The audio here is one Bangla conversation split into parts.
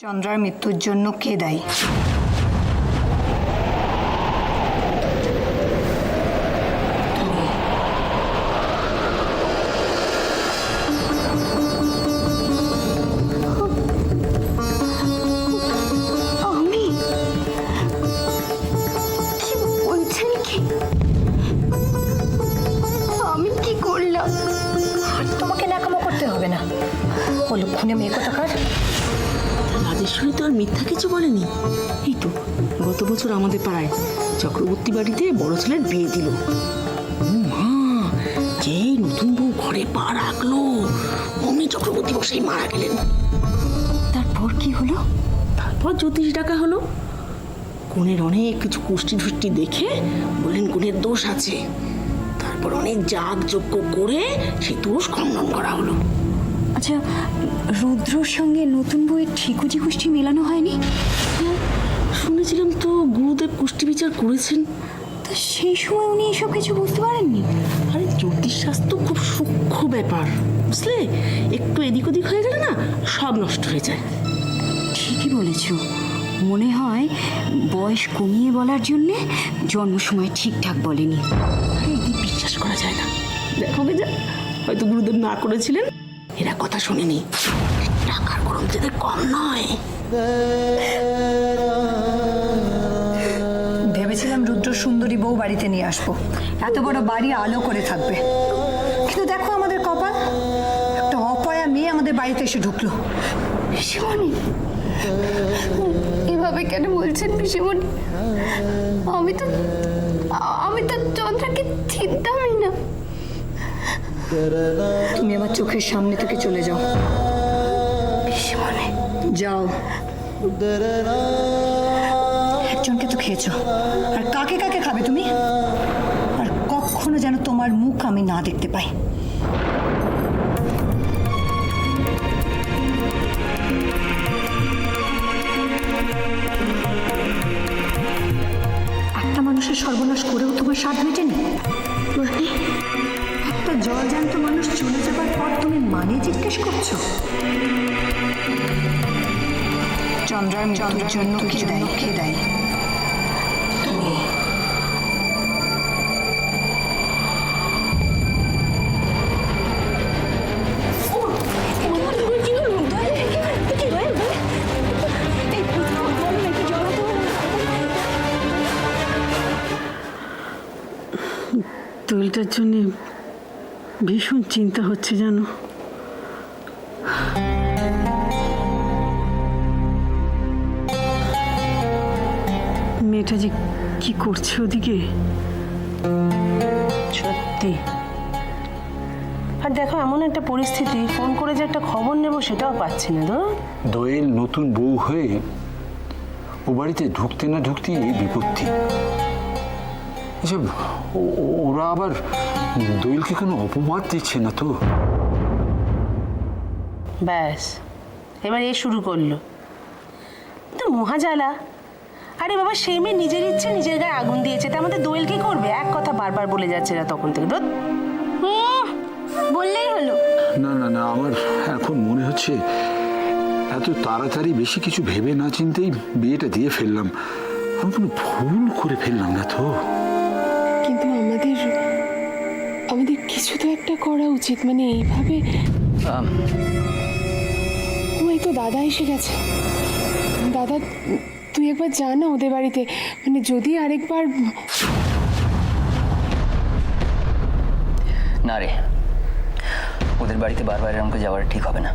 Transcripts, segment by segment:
চন্দ্রার মৃত্যুর জন্য কে দায়ী? খুনে মেয়ে কোথাকার? রাজেশ্বরী তো আর মিথ্যা কিছু বলেনি। এই তো গত বছর আমাদের পাড়ায় চক্রবর্তী বাড়িতে বড় ছেলের বিয়ে দিল। মা, যে নতুন বউ ঘরে পা রাখলো অমনি চক্রবর্তী বসেই মারা গেলেন। তারপর কি হলো? তারপর জ্যোতিষ ডাকা হলো। কনের অনেক কিছু কুষ্টি ঢুষ্টি দেখে বললেন কনের দোষ আছে। তারপর অনেক যাগ যজ্ঞ করে সে দোষ খণ্ডন করা হলো। আচ্ছা, রুদ্রর সঙ্গে নতুন বইয়ের ঠিকুজি কুষ্টি মেলানো হয়নি? শুনেছিলাম তো গুরুদেব কুষ্টি বিচার করেছেন। তা সেই সময় উনি এসব কিছু বুঝতে পারেননি? আরে জ্যোতিষশাস্ত্র খুব সূক্ষ্ম ব্যাপার, বুঝলে? একটু এদিক ওদিক হয়ে গেলে না সব নষ্ট হয়ে যায়। ঠিকই বলেছ। মনে হয় বয়স কমিয়ে বলার জন্যে জন্ম সময় ঠিকঠাক বলেনি। আরে এদিক বিশ্বাস করা যায় না। দেখো যা হয়তো গুরুদেব না করেছিলেন, এরা কথা শোনেনি। টাকার গরম যেতে কম নয়। ভেবেছিলাম রুদ্র সুন্দরী বউ বাড়িতে নিয়ে আসবো, এত বড় বাড়ি আলো করে থাকবে। কিন্তু দেখো আমাদের কপাল, একটা অপয়া মেয়ে আমাদের বাড়িতে এসে ঢুকলো। পিসিমণি, এভাবে কেন বলছেন পিসিমণি? আমি তো চন্দ্রাকে চিনতামই না। তুমি আমার চোখের সামনে থেকে চলে যাও। পিসিমণি, যাও। একজনকে তো খেয়েছো, আর কাকে কাকে খাবে তুমি? আর কখনো যেন তোমার মুখ আমি না দেখতে পাই। একটা মানুষের সর্বনাশ করেও তোমার স্বাদ মেটেনি? একটা জলজ্যান্ত মানুষ চলে যাবার পর তুমি মানে জিজ্ঞেস করছো? চন্দ্রার মৃত্যুর জন্য কে দায়ী? তুমি। দোয়েলটার জন্য ভীষণ চিন্তা হচ্ছে জানো। মেয়েটা যে কি করছে ওদিকে, সত্যি। আর দেখো এমন একটা পরিস্থিতি, ফোন করে যে একটা খবর নেব সেটাও পাচ্ছি না। দোয়েল নতুন বউ হয়ে ও বাড়িতে ঢুকতে না ঢুকতেই এই বিপত্তি। আচ্ছা, ওরা আবার দোয়েলকে কোনো অপবাদ দিচ্ছে না তো? ব্যাস, এবার এ শুরু করলো তো মহাজালা। আরে বাবা, সেই মেয়ে নিজের ইচ্ছে নিজের গায়ে আগুন দিয়েছে, তার মধ্যে দোয়েল কি করবে? এক কথা বারবার বলে যাচ্ছে না তখন থেকে। বললেই হলো। না না না, আমার এখন মনে হচ্ছে এত তাড়াতাড়ি বেশি কিছু ভেবে না চিন্তেই বিয়েটা দিয়ে ফেললাম। আমি কোনো ভুল করে ফেললাম না তো? কিন্তু আমাদের কিছু তো একটা করা উচিত। মানে এইভাবে ওই তো দাদা এসে গেছে। দাদা, তুই একবার যা না ওদের বাড়িতে, মানে যদি আরেকবার। না রে, ওদের বাড়িতে বারবার এরকম করে যাওয়াটা ঠিক হবে না।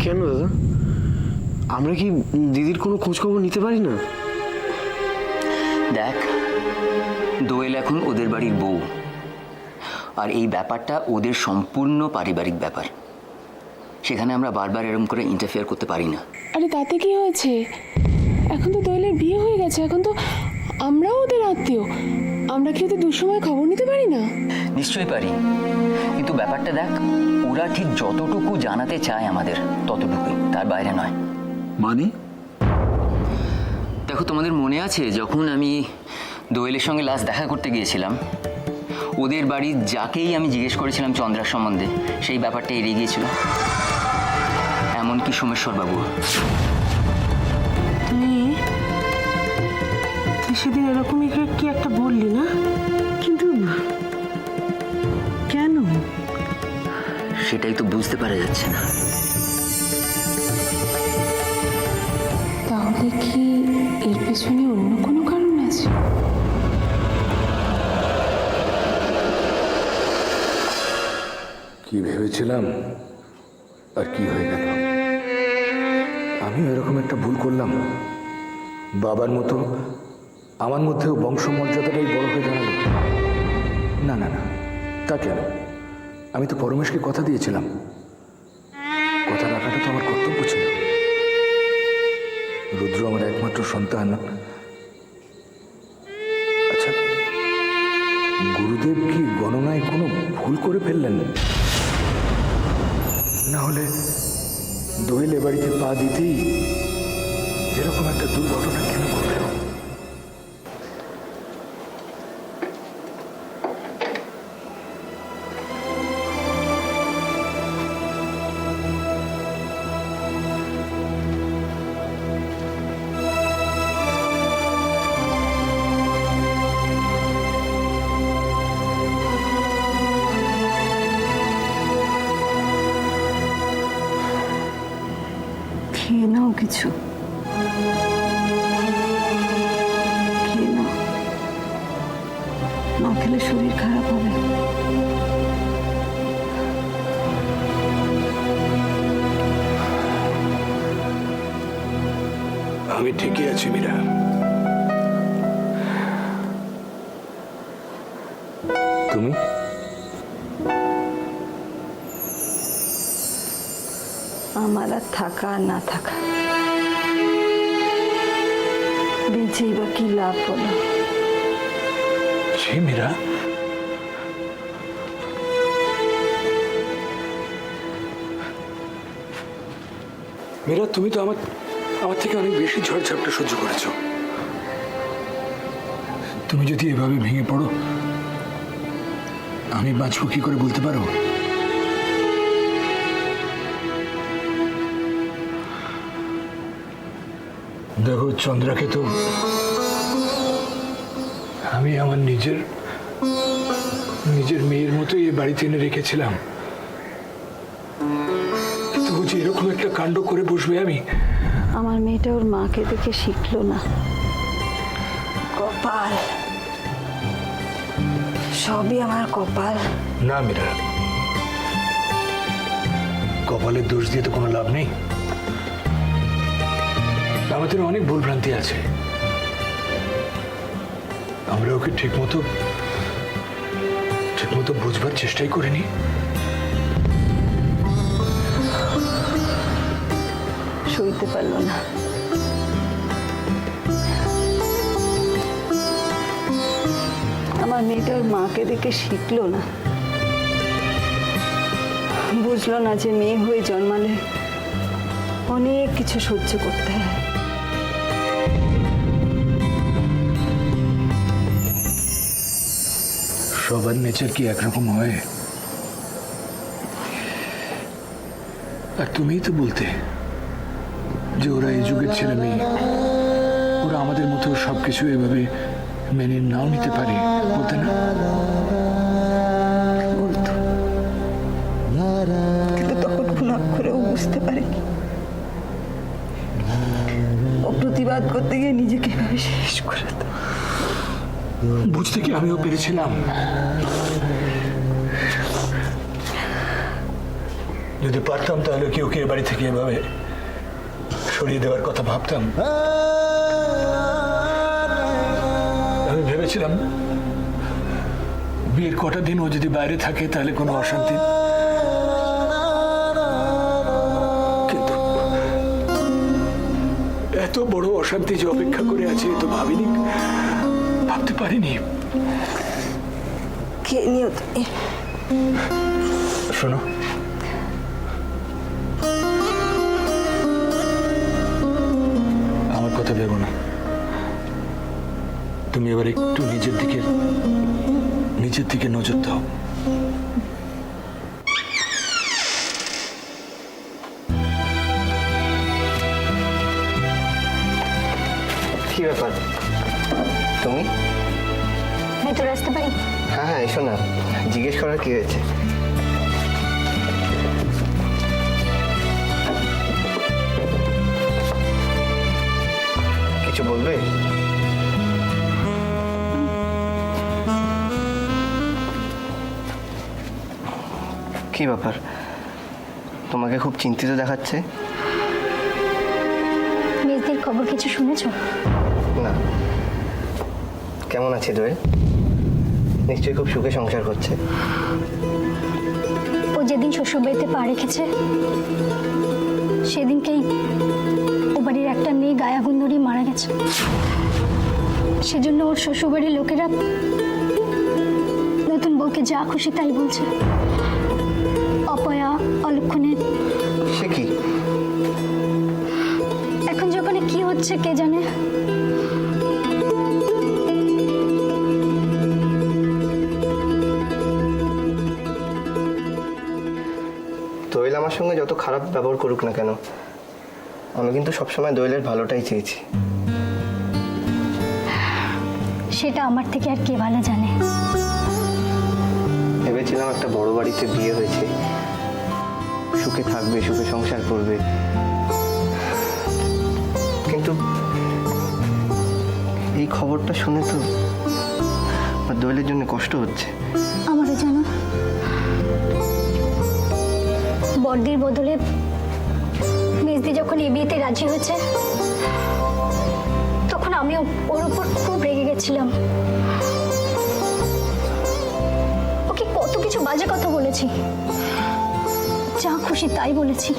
কেন দাদা? আমরা কি দিদির কোনো খোঁজখবর নিতে পারি না? দেখ, দোয়েল এখন ওদের বাড়ির বউ, আর এই ব্যাপারটা ওদের সম্পূর্ণ পারিবারিক ব্যাপার। সেখানে আমরা বারবার এরকম করে ইন্টারফেয়ার করতে পারি না। আরে তাতে কি হয়েছে? এখন তো দোয়েলের বিয়ে হয়ে গেছে, এখন তো আমরাও ওদের আত্মীয়। আমরা কি ওদের দুঃসময় খবর নিতে পারি না? নিশ্চয়ই পারি, কিন্তু ব্যাপারটা দেখ, ওরা ঠিক যতটুকু জানাতে চায় আমাদের ততটুকুই, তার বাইরে নয়। মানে? দেখো, তোমাদের মনে আছে যখন আমি দোয়েলের সঙ্গে লাস্ট দেখা করতে গিয়েছিলাম, ওদের বাড়ির যাকেই আমি জিজ্ঞেস করেছিলাম চন্দ্রার সম্বন্ধে, সেই ব্যাপারটা এড়িয়ে গিয়েছিল, এমনকি সোমেশ্বর বাবু। সেটাই তো বুঝতে পারা যাচ্ছে না। তাহলে কি এর পেছনে অন্য কোনো কারণ আছে? কি ভেবেছিলাম আর কি হয়ে গেল। আমিও এরকম একটা ভুল করলাম। বাবার মতো আমার মধ্যেও বংশমর্যাদাটাই বড় হয়ে দাঁড়ালো। না না না, তা কেন? আমি তো পরমেশকে কথা দিয়েছিলাম, কথা রাখাটা তো আমার কর্তব্য ছিল। রুদ্র আমার একমাত্র সন্তান। আচ্ছা, গুরুদেব কি গণনায় কোনো ভুল করে ফেললেন? না হলে দোয়েল এ বাড়িতে পা দিতেই এরকম একটা দুর্ঘটনা কেন ঘটল? খেয়ে নাও কিছু, খেয়ে নাও, না খেলে শরীর খারাপ হবে। আমি ঠিকই আছি মীরা। তুমি? আমার আর থাকা আর না থাকা, বেঁচেই বা কি লাভ হলো? সে মীরা, মীরা তুমি তো আমার থেকে অনেক বেশি ঝড়ঝাপটা সহ্য করেছ। তুমি যদি এভাবে ভেঙে পড়ো, আমি বাঁচবো কি করে বলতে পারো? দেখো, চন্দ্রাকে তো আমি আমার নিজের মেয়ের মতোই এই বাড়িতে এনে রেখেছিলাম। কিন্তু ও যে এরকম একটা কাণ্ড করে বসবে, আমি আমার মেয়েটা ওর মাকে দেখে শিখলো না। কপাল, সবই আমার কপাল। না মীরা, কপালের দোষ দিয়ে তো কোনো লাভ নেই। আমাদের অনেক ভুলভ্রান্তি আছে, আমরা ওকে ঠিক মতো বুঝবার চেষ্টাই করিনি। সইতে পারলো না। আমার মেয়েটা ওর মাকে দেখে শিখলো না, বুঝলো না যে মেয়ে হয়ে জন্মালে অনেক কিছু সহ্য করতে হয়। সবার নেচার কি একরকম হয়? আর তুমিই তো বলতে যে ওরা এই যুগের ছেলে মেয়ে, ওরা আমাদের মতো সবকিছু এভাবে মেনে নাও নিতে পারে, বলতে না? বলতো, কিন্তু তখন খুনাক করেও বুঝতে পারেনি। ও প্রতিবাদ করতে গিয়ে নিজেকে এভাবে শেষ করে দিত। বুঝতে কি আমিও পেরেছিলাম। যদি পারতাম তাহলে কি ওকে এ বাড়ি থেকে এভাবে সরিয়ে দেওয়ার কথা ভাবতাম। আমি ভেবেছিলাম বিয়ের কটা দিন ও যদি বাইরে থাকে তাহলে কোনো অশান্তি, কিন্তু এত বড় অশান্তি যে অপেক্ষা করে আছে তো ভাবিনি, ভাবতে পারিনি। কে নিও তুমি? শোনো, আমার কথা ভেবো না। তুমি এবার একটু নিজের দিকে নজর দাও। কি ব্যাপার তুমি? ভেতরে আসতে পারি? হ্যাঁ হ্যাঁ, এসো না, জিজ্ঞেস করার কি হয়েছে? বলবে? কি ব্যাপার, তোমাকে খুব চিন্তিত দেখাচ্ছে? মেজদির খবর কিছু শুনেছ? না। কেমন আছে দোয়েল? নিশ্চয়ই খুব সুখে সংসার করছে। ও যেদিন শ্বশুরবাড়িতে পা রেখেছে সেদিনকেই ও বাড়ির একটা মেয়ে গায়ে আগুন ধরিয়ে মারা গেছে। সেজন্য ওর শ্বশুরবাড়ির লোকেরা নতুন বউকে যা খুশি তাই বলছে। অপয়া, অলক্ষণে। সে কি? এখন যখন কি হচ্ছে কে জানে। দোয়েল আমার সঙ্গে যত খারাপ ব্যবহার করুক না কেন, আমি কিন্তু সবসময় দোয়েলের ভালোটাই চেয়েছি। সেটা আমার থেকে আর কে ভালো জানে। ভেবেছিলাম একটা বড় বাড়িতে বিয়ে হয়েছে, সুখে থাকবে, সুখে সংসার করবে, কিন্তু এই খবরটা শুনে তো আমার দোয়েলের জন্য কষ্ট হচ্ছে। আমারও জানো, বড়দির বদলে মেজদি যখন এই বিয়েতে রাজি হয়েছে তখন আমি ওর উপর খুব রেগে গেছিলাম। ওকে কত কিছু বাজে কথা বলেছি, যা খুশি তাই বলেছি।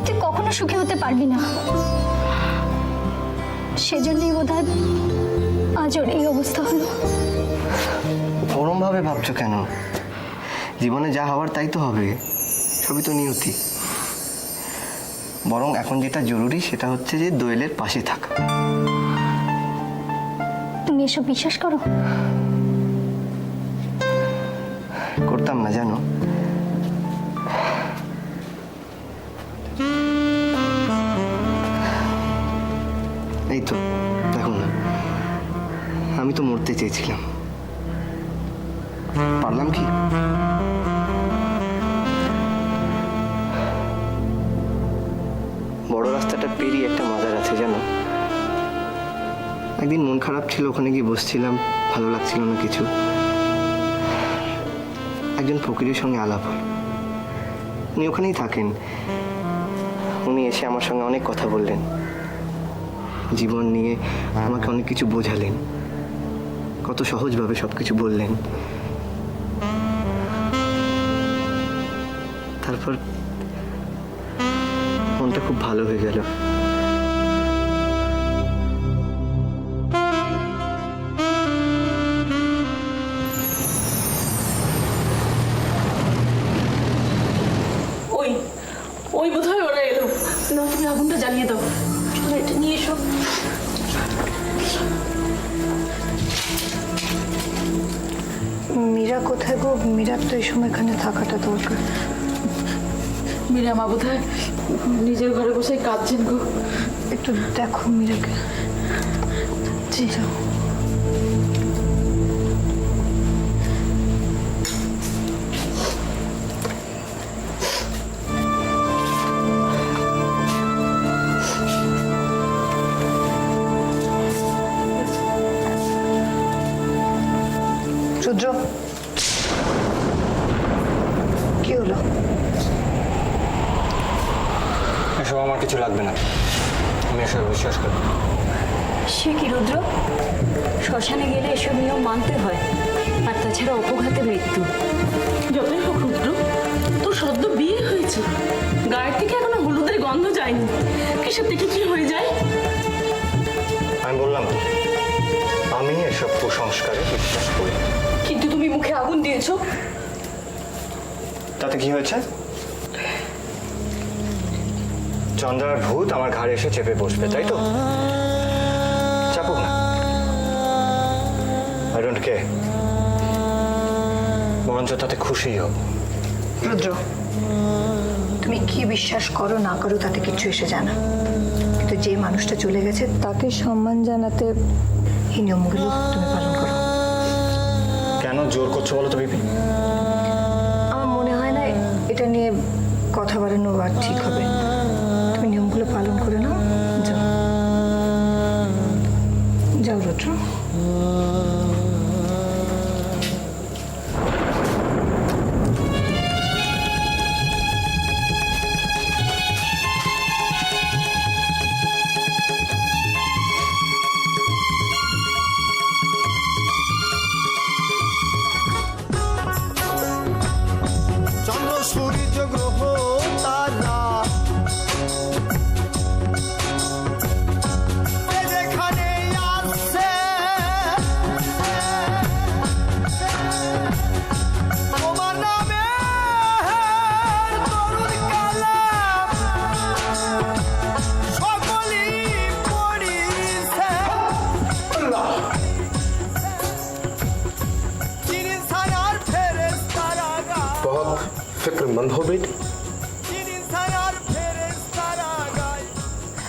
তুই কখনো সুখী হতে পারবি না। সেজন্যই বোধহয় আজ ওর এই অবস্থা হলো। ওরম ভাবে ভাবছো কেন? জীবনে যা হওয়ার তাই তো হবে, সবই তো নিয়তি। বরং এখন যেটা জরুরি সেটা হচ্ছে যে দোয়েলের পাশে থাকা। তুমি এসব বিশ্বাস করো? করতাম না জানো। এই তো দেখো না, আমি তো মরতে চেয়েছিলাম, পারলাম কি? বড় রাস্তাটা পেরিয়ে একটা মাজার আছে জানো। একদিন মন খারাপ ছিল, ওখানে গিয়ে বসছিলাম, ভালো লাগছিল না কিছু। একজন ফকিরের সঙ্গে আলাপ হল, উনি ওখানেই থাকেন। উনি এসে আমার সঙ্গে অনেক কথা বললেন, জীবন নিয়ে আমাকে অনেক কিছু বোঝালেন, কত সহজভাবে সবকিছু বললেন। তারপর মনটা খুব ভালো হয়ে গেল। ওই বোধহয় ওরা এলো। না, তুমি আগুনটা জ্বালিয়ে দাও। চলো, এটা নিয়ে এসো। মীরা কোথায় গো? মীরার তো এই সময় এখানে থাকাটা দরকার। মীরা মা বোধহয় নিজের ঘরে বসে কাঁদছেন গো। একটু দেখো মীরাকে। জি যাও। রুদ্র, কি হলো? এসব আমার কিছু লাগবে না, আমি এসব বিশ্বাস করি। সে কি রুদ্র, শ্মশানে গেলে এসব নিয়ম মানতে হয়, আর তাছাড়া অপঘাতে মৃত্যু। যতই হোক রুদ্র, তোর সদ্য বিয়ে হয়েছে, গায়ের থেকে এখনো হলুদের গন্ধ যায়নি, কিসের থেকে কি হয়ে যায়? আমি বললাম তো, আমি এসব কুসংস্কারে বিশ্বাস করি। কিন্তু তুমি মুখে আগুন দিয়েছো। তাতে কি হয়েছে? চন্দ্রার ভূত আমার ঘাড়ে এসে চেপে বসবে, তাই তো? চাপুক না, আই ডোন্ট কেয়ার। বরঞ্চ তাতে খুশি হোক। রুদ্র, তুমি কি বিশ্বাস করো না করো তাতে কিছু এসে জানা, কিন্তু যে মানুষটা চলে গেছে তাকে সম্মান জানাতে এই নিয়মগুলো তুমি পালন করো। কেন জোর করছো বলো তো বিপি? আমার মনে হয় না এটা নিয়ে কথা বাড়ানো আর ঠিক হবে। তুমি নিয়মগুলো পালন করে নাও, যাও।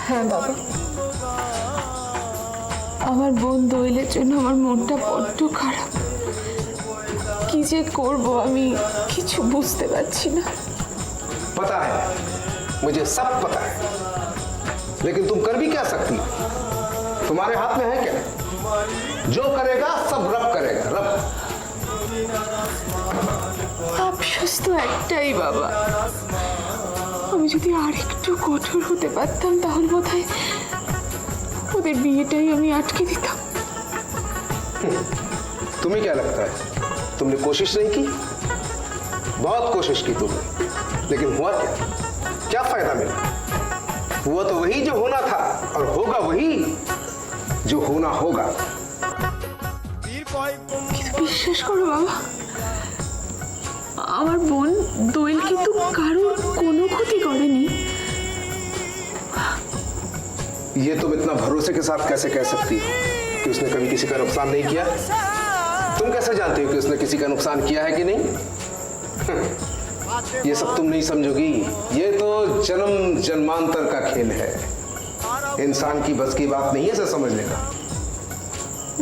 হ্যাঁ বাবা, আমার বোন দোয়েলের জন্য আমার মনটা বড্ড খারাপ। কি যে করব আমি কিছু বুঝতে পারছি না। पता है, मुझे सब पता है, लेकिन तुम कर भी क्या सकती हो? तुम्हारे हाथ में है क्या? जो करेगा सब रब करेगा, रब। আফসোস তো একটাই বাবা, আমি যদি আর একটু কঠোর হতে পারতাম তাহলে বোধহয় ওদের বিয়েটাই আমি আটকে দিতাম। तुम्हें क्या लगता है तुमने कोशिश नहीं की? बहुत कोशिश की तुमने, लेकिन हुआ क्या? क्या फायदा मिला? हुआ तो वही जो होना था, और होगा वही जो होना होगा। কিন্তু বিশ্বাস করো বাবা, আমার বোন দোয়েল কিন্তু কারোর কোনো ক্ষতি করেনি। ये तुम इतना भरोसे के साथ कैसे कह सकती हो कि उसने कभी किसी का नुकसान नहीं किया? तुम कैसे जानते हो कि उसने किसी का नुकसान किया है कि नहीं? ये सब तुम नहीं समझोगी। ये तो जन्म जन्मांतर का खेल है, इंसान की बस की बात नहीं है इसे समझने का।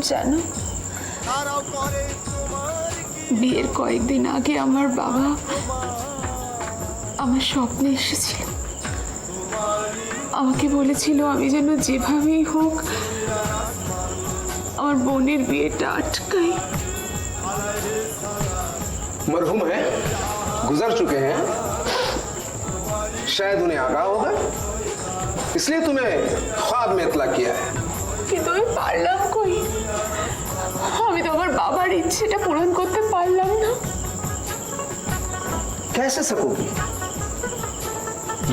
জানো, বিয়ের কয়েকদিন আগে আমার বাবা আমার স্বপ্নে এসেছিল। আমাকে বলেছিল আমি যেন যেভাবেই হোক আমার বোনের বিয়েটা আটকাই। मरहूम है, गुजर चुके हैं, शायद उन्हें आगाह होगा, इसलिए तुम्हें ख्वाब में इतला किया है। কিন্তু আমি পারলাম কই, আমি তো আমার বাবার ইচ্ছেটা পূরণ করতে পারলাম না। कैसे सकोगी?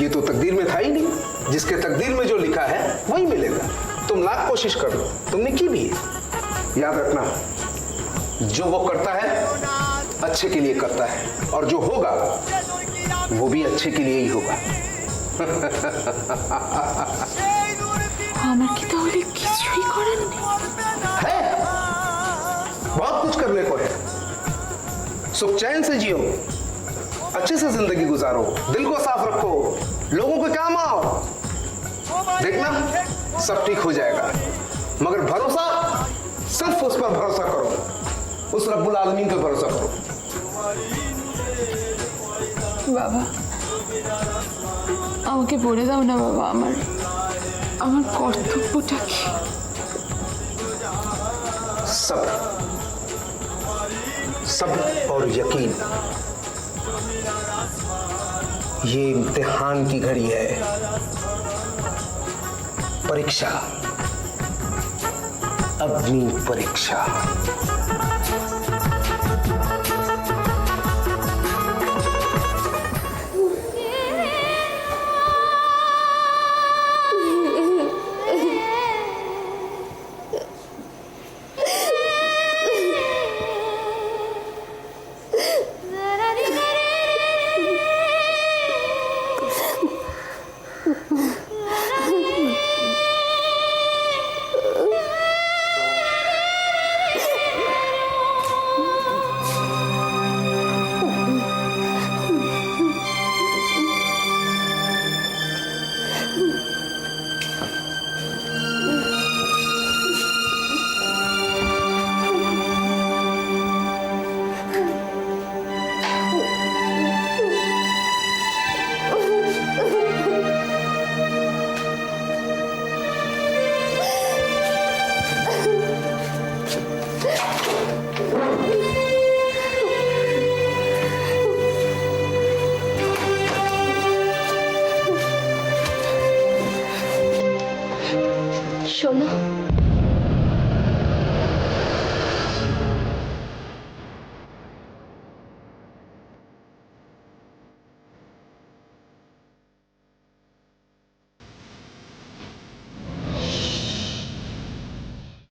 ये तो तकदीर में था ही नहीं। जिसके तकदीर में जो लिखा है वही मिलेगा। तुम लाख कोशिश कर लो, तुमने की भी है। याद रखना, जो वो करता है अच्छे के लिए करता है, और जो होगा वो भी अच्छे के लिए ही होगा। আমার কি তাহলে কিছুই করার নেই? है, बहुत कुछ करने को है। सुख चैन से जियो, अच्छे से जिंदगी गुजारो, दिल को साफ रखो, लोगों के काम आओ, देखना सब ठीक हो जाएगा। मगर भरोसा सिर्फ उस पर भरोसा करो, उस रब्बुल आलमीन पे भरोसा करो। বাবা, আমাকে বলে দাও না বাবা, আমার আমার কর্তব্যটা কি? सब्र, सब्र और यकीन, ये इम्तिहान की घड़ी है, परीक्षा, अग्नि परीक्षा। শোনো,